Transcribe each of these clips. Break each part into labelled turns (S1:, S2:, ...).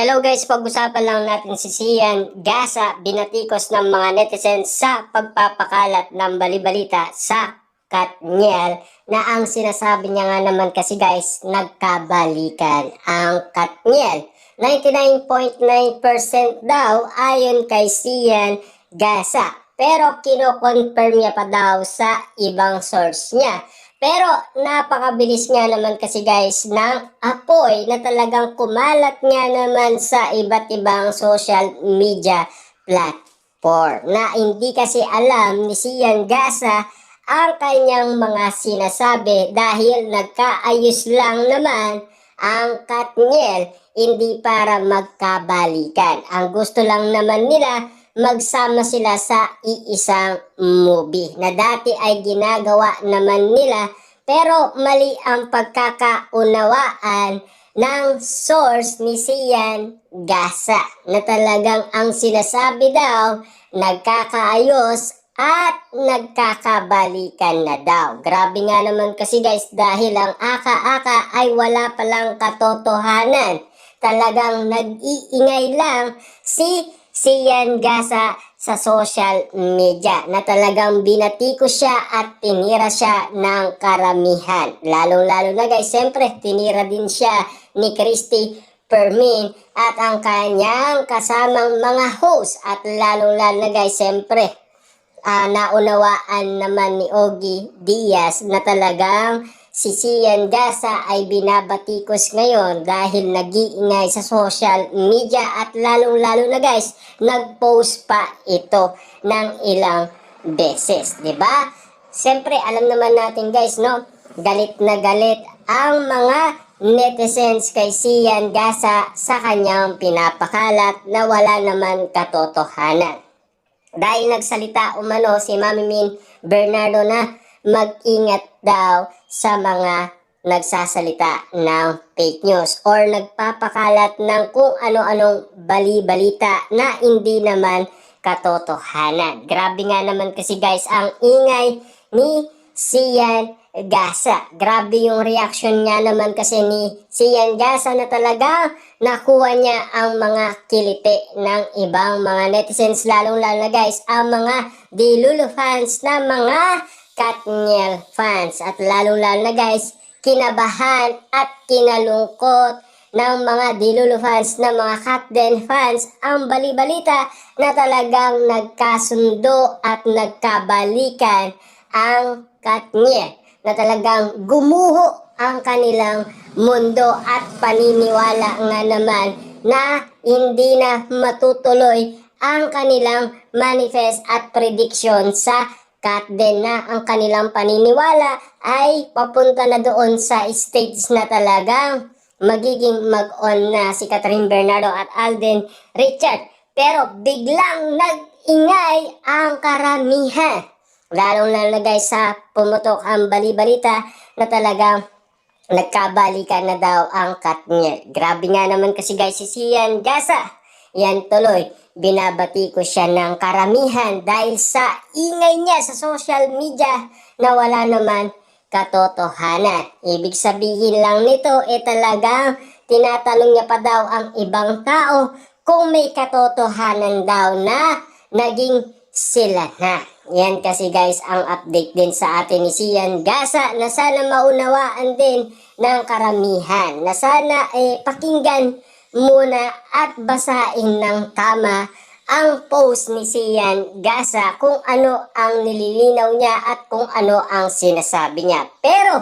S1: Hello guys, pag-usapan lang natin si Sian Gasa, binatikos ng mga netizens sa pagpapakalat ng balibalita sa Katniel na ang sinasabi niya nga naman kasi guys, nagkabalikan ang Katniel. 99.9% daw ayon kay Sian Gasa, pero kino-confirm niya pa daw sa ibang source niya. Pero napakabilis nga naman kasi guys ng apoy na talagang kumalat nga naman sa iba't ibang social media platform na hindi kasi alam ni Sian Gasa ang kanyang mga sinasabi dahil nagkaayos lang naman ang Katniel, hindi para magkabalikan. Ang gusto lang naman nila magsama sila sa iisang movie na dati ay ginagawa naman nila, pero mali ang pagkakaunawaan ng source ni Sian Gasa na talagang ang sinasabi daw nagkakaayos at nagkakabalikan na daw. Grabe nga naman kasi guys, dahil ang aka-aka ay wala palang katotohanan. Talagang nag-iingay lang si Sian Gasa sa social media na talagang binatiko siya at tinira siya ng karamihan. Lalong-lalo na guys, siyempre tinira din siya ni Christy Fermin at ang kanyang kasamang mga host. At lalong-lalo na guys, siyempre naunawaan naman ni Ogie Diaz na talagang si Sian Gasa ay binabatikos ngayon dahil nag-iingay sa social media at lalong-lalo na guys, nag-post pa ito ng ilang beses, di ba? Siyempre, alam naman natin guys, no? Galit na galit ang mga netizens kay Sian Gasa sa kanyang pinapakalat na wala naman katotohanan. Dahil nagsalita umano si Mami Min Bernardo na mag-ingat daw sa mga nagsasalita ng fake news or nagpapakalat ng kung ano-anong bali-balita na hindi naman katotohanan. Grabe nga naman kasi guys ang ingay ni Sian Gasa. Grabe yung reaction niya naman kasi ni Sian Gasa na talaga nakuha niya ang mga kiliti ng ibang mga netizens, lalong-lalo na guys ang mga Dilulu fans na mga Katniel fans. At lalong-lalo na guys, kinabahan at kinalungkot ng mga Dilulu fans na mga Katden fans ang balibalita na talagang nagkasundo at nagkabalikan ang Katniel, na talagang gumuho ang kanilang mundo at paniniwala nga naman na hindi na matutuloy ang kanilang manifest at prediction sa Katden, na ang kanilang paniniwala ay papunta na doon sa stage na talagang magiging mag-on na si Catherine Bernardo at Alden Richard. Pero biglang nag-ingay ang karamihan, lalong-lalo na guys sa pumutok ang bali-balita na talagang nagkabalikan na daw ang Katniel. Grabe nga naman kasi guys si Sian Gasa. Yan tuloy, binabati ko siya ng karamihan dahil sa ingay niya sa social media na wala naman katotohanan. Ibig sabihin lang nito talagang tinatanong niya pa daw ang ibang tao kung may katotohanan daw na naging sila na. Yan kasi guys ang update din sa atin ni Sian Gasa na sana maunawaan din ng karamihan, na sana pakinggan muna at basahin ng tama ang post ni Sian Gasa kung ano ang nililinaw niya at kung ano ang sinasabi niya. Pero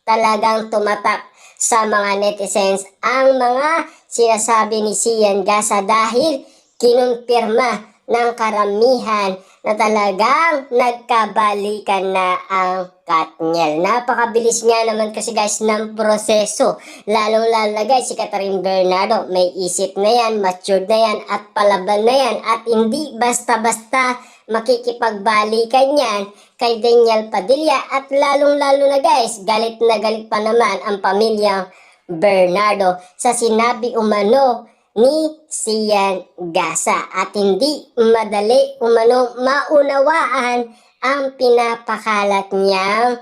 S1: talagang tumatak sa mga netizens ang mga sinasabi ni Sian Gasa dahil kinumpirma ng karamihan na talagang nagkabalikan na ang Katniel. Napakabilis nga naman kasi guys ng proseso. Lalong-lalo na guys si Catherine Bernardo, may isip na yan, matured na yan at palaban na yan at hindi basta-basta makikipagbalikan yan kay Daniel Padilla. At lalong-lalo na guys, galit na galit pa naman ang pamilyang Bernardo sa sinabi umano ni Sian Gasa at hindi madali umanong maunawaan ang pinapakalat niyang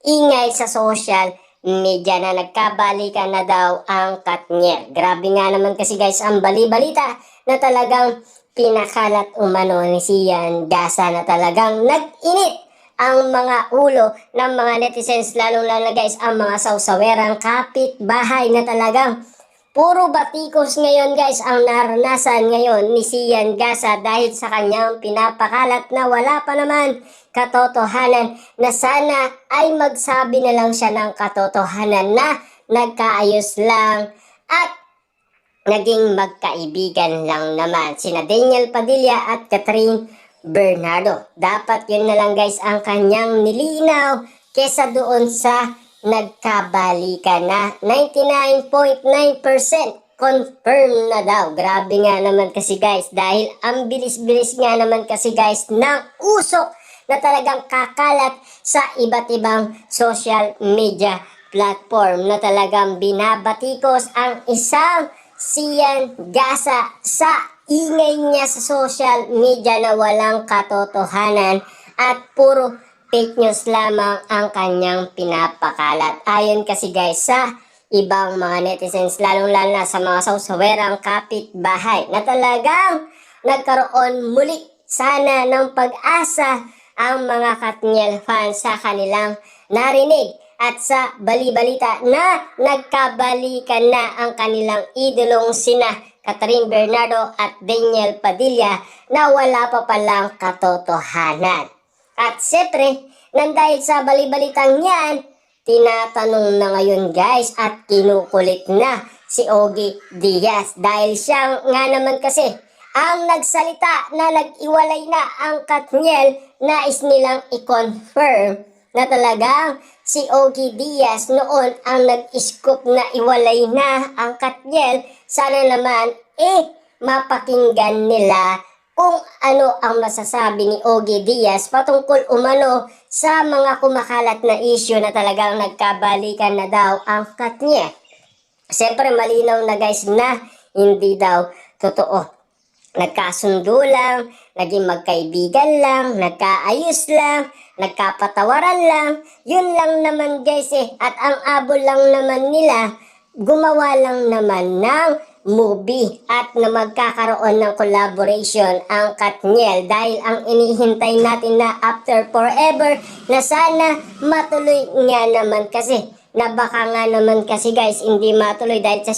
S1: ingay sa social media na nagkabalikan na daw ang Katniel. Grabe nga naman kasi guys ang bali-balita na talagang pinakalat umano ni Sian Gasa na talagang nag-init ang mga ulo ng mga netizens, lalo-lalo na guys ang mga sawsawerang kapitbahay na talagang puro batikos ngayon guys ang naranasan ngayon ni Sian Gasa dahil sa kanyang pinapakalat na wala pa naman katotohanan, na sana ay magsabi na lang siya ng katotohanan na nagkaayos lang at naging magkaibigan lang naman sina Daniel Padilla at Catherine Bernardo. Dapat yun na lang guys ang kanyang nilinaw kesa doon sa nagkabalikan na 99.9% confirm na daw. Grabe nga naman kasi guys dahil ang bilis-bilis nga naman kasi guys ng usok na talagang kakalat sa iba't ibang social media platform na talagang binabatikos ang isang Sian Gasa sa ingay niya sa social media na walang katotohanan at puro fake news lamang ang kanyang pinapakalat. Ayon kasi guys sa ibang mga netizens, lalong-lalo na sa mga sawsawerang kapitbahay na talagang nagkaroon muli sana ng pag-asa ang mga Katniel fans sa kanilang narinig at sa bali-balita na nagkabalikan na ang kanilang idolong sina Catherine Bernardo at Daniel Padilla na wala pa palang katotohanan. At siyempre, nang dahil sa bali-balitang yan, tinatanong na ngayon guys at kinukulit na si Ogie Diaz dahil siya nga naman kasi ang nagsalita na nag-iwalay na ang Katniel. Nais nilang i-confirm na talagang si Ogie Diaz noon ang nag-scoop na iwalay na ang Katniel. Sana naman mapakinggan nila kung ano ang masasabi ni Ogie Diaz patungkol umano sa mga kumakalat na issue na talagang nagkabalikan na daw ang Katniel. Siyempre malinaw na guys na hindi daw totoo. Nagkasundo lang, naging magkaibigan lang, nagkaayos lang, nagkapatawaran lang. Yun lang naman guys At ang abol lang naman nila, gumawa lang naman ng movie at na magkakaroon ng collaboration ang Katniel dahil ang inihintay natin na after forever na sana matuloy nga naman kasi na baka nga naman kasi guys hindi matuloy dahil sa